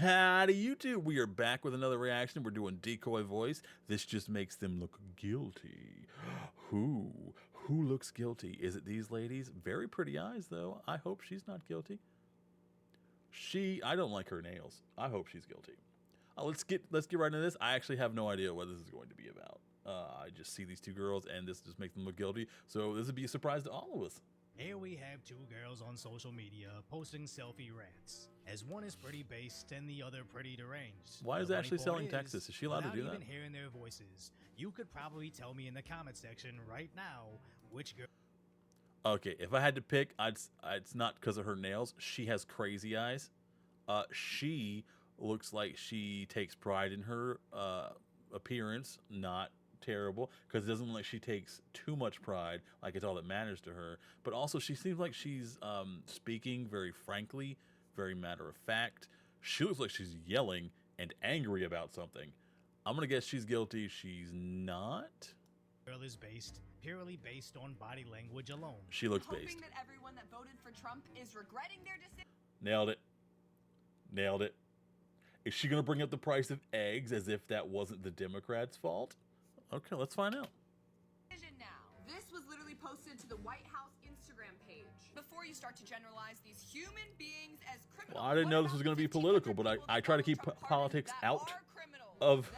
Howdy YouTube, we are back with another reaction. We're doing Decoy Voice. This just makes them look guilty. Who looks guilty? Is it these ladies? Very pretty eyes though. I hope she's not guilty. I don't like her nails. I hope she's guilty. Let's get right into this. I actually have no idea what this is going to be about. I just see these two girls and this just makes them look guilty. So this would be a surprise to all of us. Here we have two girls on social media posting selfie rants, as one is pretty based and the other pretty deranged. Why is Ashley selling Texas? Is she allowed to do that? Without even hearing their voices, you could probably tell me in the comment section right now which girl. Okay, if I had to pick, it's not because of her nails. She has crazy eyes. She looks like she takes pride in her appearance, not terrible, because it doesn't look like she takes too much pride, like it's all that matters to her. But also she seems like she's speaking very frankly, very matter of fact. She looks like she's yelling and angry about something. I'm gonna guess she's guilty. She's not. Girl is purely based on body language alone. She looks hoping based. that everyone that voted for Trump is regretting their decision. Nailed it. Is she gonna bring up the price of eggs as if that wasn't the Democrats' fault? Okay, let's find out. Now, this was literally posted to the White House Instagram page. Before you start to generalize these human beings as criminals. Well, I didn't know this was going to be political, but I try to keep politics out of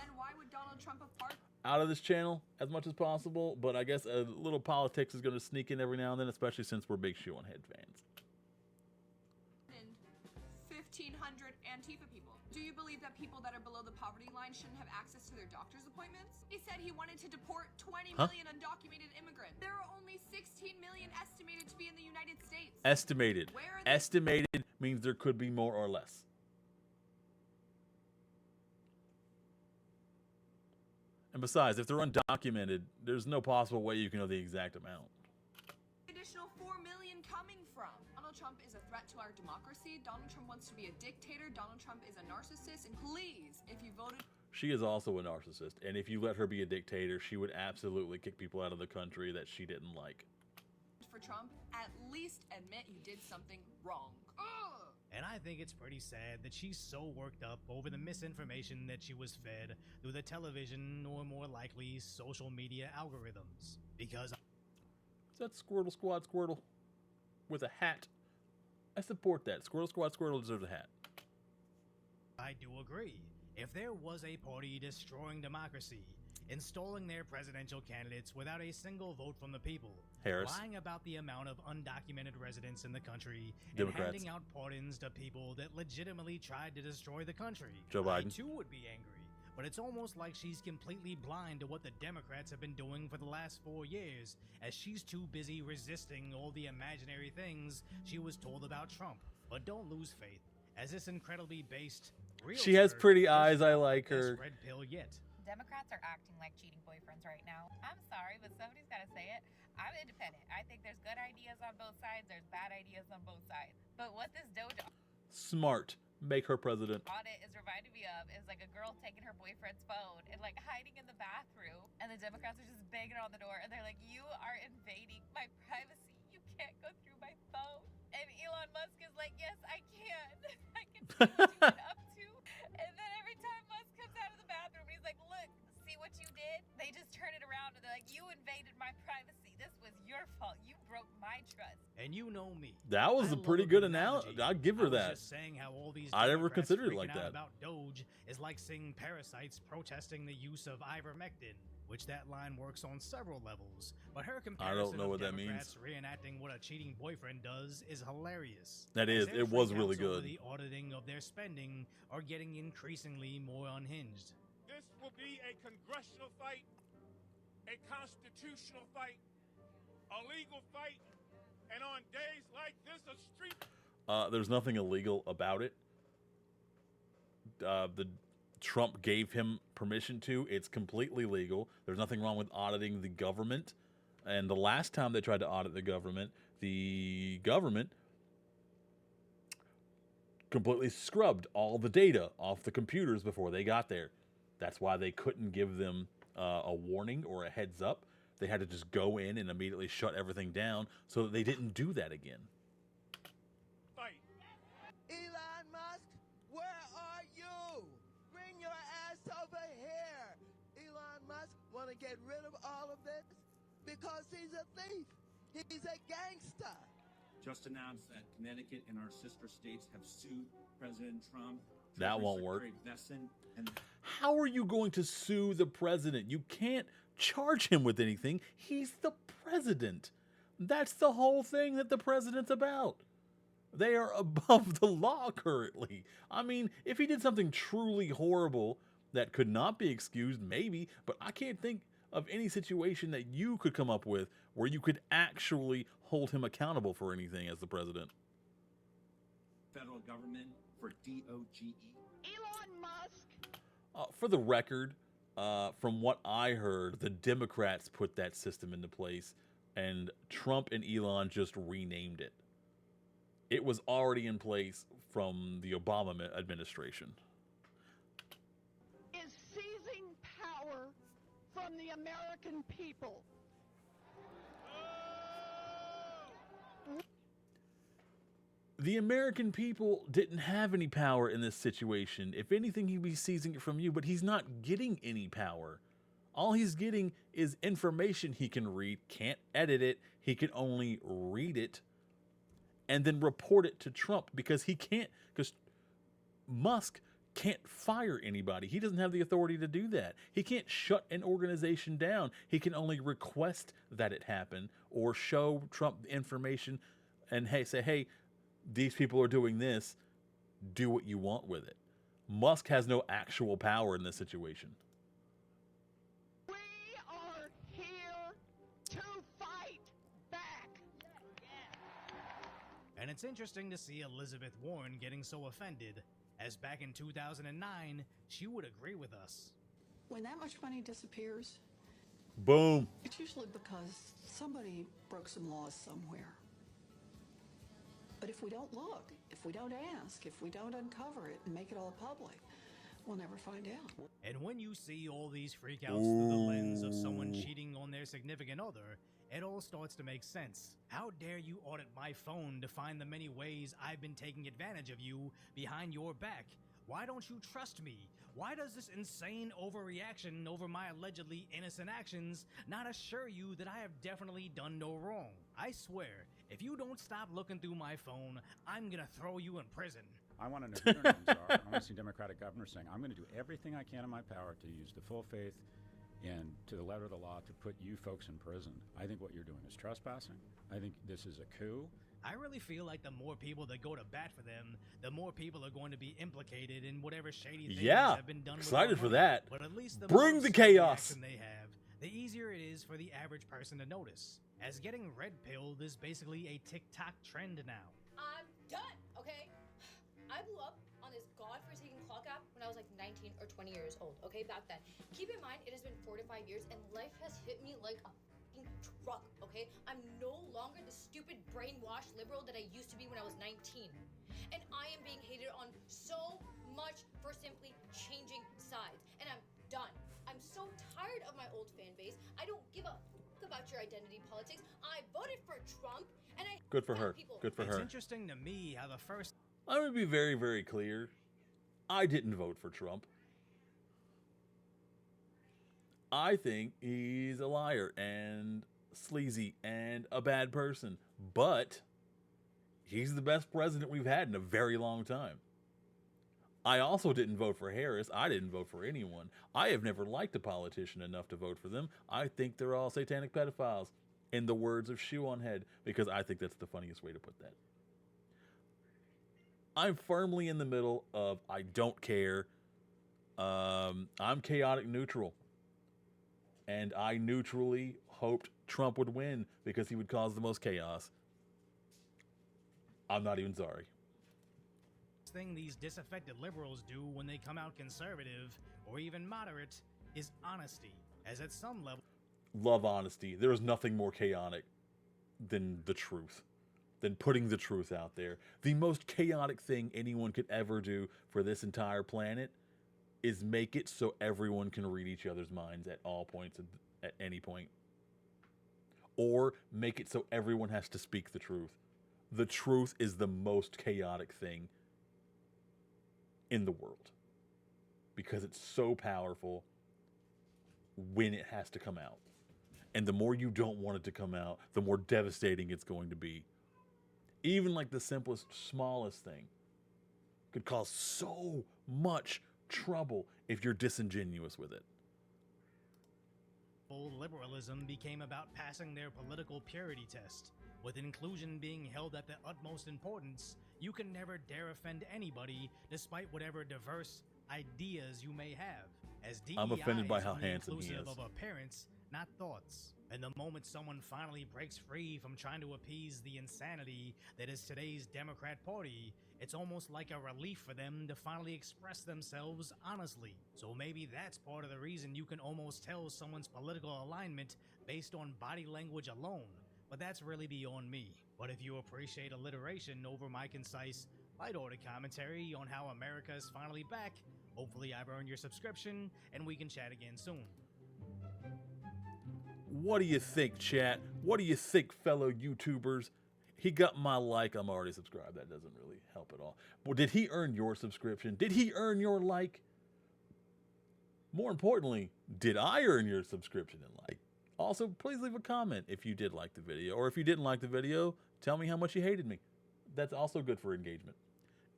this channel as much as possible. But I guess a little politics is going to sneak in every now and then, especially since we're big Shoe on Head fans. 1,500 Antifa people. Do you believe that people that are below the poverty line shouldn't have access to their doctor's appointments? He said he wanted to deport 20 million undocumented immigrants. There are only 16 million estimated to be in the United States. Estimated. Estimated means there could be more or less. And besides, if they're undocumented, there's no possible way you can know the exact amount. Additional 4 million coming from. Donald Trump is a threat to our democracy. Donald Trump wants to be a dictator. Donald Trump is a narcissist. And please, if you voted... She is also a narcissist. And if you let her be a dictator, she would absolutely kick people out of the country that she didn't like. For Trump, at least admit you did something wrong. Ugh. And I think it's pretty sad that she's so worked up over the misinformation that she was fed through the television or more likely social media algorithms. Because... Is that Squirtle Squad Squirtle with a hat? I support that. Squirtle Squad Squirtle deserves a hat. I do agree. If there was a party destroying democracy, installing their presidential candidates without a single vote from the people, Harris, lying about the amount of undocumented residents in the country, Democrats, and handing out pardons to people that legitimately tried to destroy the country, Joe Biden, I too would be angry. But it's almost like she's completely blind to what the Democrats have been doing for the last 4 years, as she's too busy resisting all the imaginary things she was told about Trump. But don't lose faith, as this incredibly based she has pretty eyes. I like her. Red pill yet. Democrats are acting like cheating boyfriends right now. I'm sorry, but somebody's got to say it. I'm independent. I think there's good ideas on both sides. There's bad ideas on both sides. But what this Doja smart. Make her president. audit is reminding me of is like a girl taking her boyfriend's phone and like hiding in the bathroom. And the Democrats are just banging on the door. And they're like, you are invading my privacy. You can't go through my phone. And Elon Musk is like, yes, I can. I can see what you've been up to. And then every time Musk comes out of the bathroom, he's like, look, see what you did? They just turn it around and they're like, you invaded my privacy. This was your fault. You broke my trust. And you know me. That was a pretty good analogy. I'll give her that. Just saying how all these I never Democrats considered it like freaking out that. About Doge is like seeing parasites protesting the use of ivermectin, which that line works on several levels. But her comparison I don't know of what that Democrats means. reenacting what a cheating boyfriend does is hilarious. That is, it was really good. The auditing of their spending are getting increasingly more unhinged. This will be a congressional fight, a constitutional fight, a legal fight, and on days like this, a street. There's nothing illegal about it. The Trump gave him permission to. It's completely legal. There's nothing wrong with auditing the government. And the last time they tried to audit the government completely scrubbed all the data off the computers before they got there. That's why they couldn't give them a warning or a heads up. They had to just go in and immediately shut everything down so that they didn't do that again. Fight. Elon Musk, where are you? get rid of all of this? Because he's a thief. He's a gangster. Just announced that Connecticut and our sister states have sued President Trump. That Treasury won't work. Secretary Vesson, and How are you going to sue the president? You can't charge him with anything. He's the president. That's the whole thing that the president's about. They are above the law currently. I mean, if he did something truly horrible that could not be excused, maybe, but I can't think of any situation that you could come up with where you could actually hold him accountable for anything as the president. federal government for DOGE. Elon Musk. For the record, from what I heard, the Democrats put that system into place, and Trump and Elon just renamed it. It was already in place from the Obama administration. Is seizing power from the American people. The American people didn't have any power in this situation. If anything, he'd be seizing it from you, but he's not getting any power. All he's getting is information he can read, can't edit it, he can only read it, and then report it to Trump because Musk can't fire anybody. He doesn't have the authority to do that. He can't shut an organization down. He can only request that it happen or show Trump the information and say, hey, these people are doing this. Do what you want with it. Musk has no actual power in this situation. We are here to fight back. And it's interesting to see Elizabeth Warren getting so offended, as back in 2009, she would agree with us. When that much money disappears, Boom. it's usually because somebody broke some laws somewhere. But if we don't look, if we don't ask, if we don't uncover it and make it all public, we'll never find out. And when you see all these freakouts through the lens of someone cheating on their significant other, it all starts to make sense. How dare you audit my phone to find the many ways I've been taking advantage of you behind your back? Why don't you trust me? Why does this insane overreaction over my allegedly innocent actions not assure you that I have definitely done no wrong? I swear, if you don't stop looking through my phone, I'm gonna throw you in prison. I want to know who their names are. I want to see Democratic governors saying, I'm going to do everything I can in my power to use the full faith and to the letter of the law to put you folks in prison. I think what you're doing is trespassing. I think this is a coup. I really feel like the more people that go to bat for them, the more people are going to be implicated in whatever shady things have been done. Excited with for our money. that. But at least the Bring more the absurd chaos. reaction they have, the easier it is for the average person to notice. As getting red-pilled is basically a TikTok trend now. I'm done, okay? I blew up on this godforsaken clock app when I was like 19 or 20 years old, okay? Back then. Keep in mind, it has been 4 to 5 years and life has hit me like a fucking truck, okay? I'm no longer the stupid brainwashed liberal that I used to be when I was 19. And I am being hated on so much for simply changing sides. And I'm done. I'm so tired of my old fan base. I don't give a fuck about your identity politics. I voted for Trump and I Good for tell her. people Good for It's her. interesting to me how the first I'm going to be very, very clear. I didn't vote for Trump. I think he's a liar and sleazy and a bad person. But he's the best president we've had in a very long time. I also didn't vote for Harris. I didn't vote for anyone. I have never liked a politician enough to vote for them. I think they're all satanic pedophiles, in the words of Shoe on Head, because I think that's the funniest way to put that. I'm firmly in the middle of I don't care. I'm chaotic neutral. And I neutrally hoped Trump would win because he would cause the most chaos. I'm not even sorry. thing these disaffected liberals do when they come out conservative or even moderate is honesty, as at some level Love honesty. There is nothing more chaotic than the truth, than putting the truth out there. The most chaotic thing anyone could ever do for this entire planet is make it so everyone can read each other's minds at all points, at any point. Or make it so everyone has to speak the truth. The truth is the most chaotic thing in the world because it's so powerful when it has to come out. And the more you don't want it to come out, the more devastating it's going to be. Even like the simplest, smallest thing could cause so much trouble if you're disingenuous with it. Liberalism became about passing their political purity test. With inclusion being held at the utmost importance, you can never dare offend anybody despite whatever diverse ideas you may have. As DEI I'm offended by is how only handsome he inclusive is. of appearance, not thoughts. And the moment someone finally breaks free from trying to appease the insanity that is today's Democrat Party, it's almost like a relief for them to finally express themselves honestly. So maybe that's part of the reason you can almost tell someone's political alignment based on body language alone. But that's really beyond me. But if you appreciate alliteration over my concise, light-order commentary on how America is finally back, hopefully I've earned your subscription and we can chat again soon. What do you think, chat? What do you think, fellow YouTubers? He got my like. I'm already subscribed. That doesn't really help at all. Well, did he earn your subscription? Did he earn your like? More importantly, did I earn your subscription and like? Also, please leave a comment if you did like the video. Or if you didn't like the video, tell me how much you hated me. That's also good for engagement.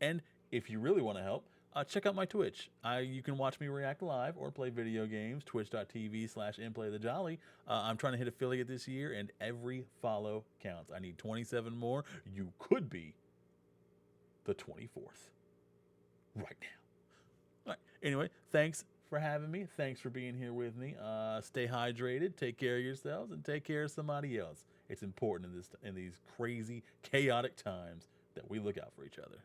And if you really want to help, check out my Twitch. You can watch me react live or play video games, twitch.tv/inplaythejolly. I'm trying to hit affiliate this year, and every follow counts. I need 27 more. You could be the 24th right now. All right. Anyway, thanks for having me. Thanks for being here with me. Stay hydrated, take care of yourselves, and take care of somebody else. It's important in these crazy, chaotic times that we look out for each other.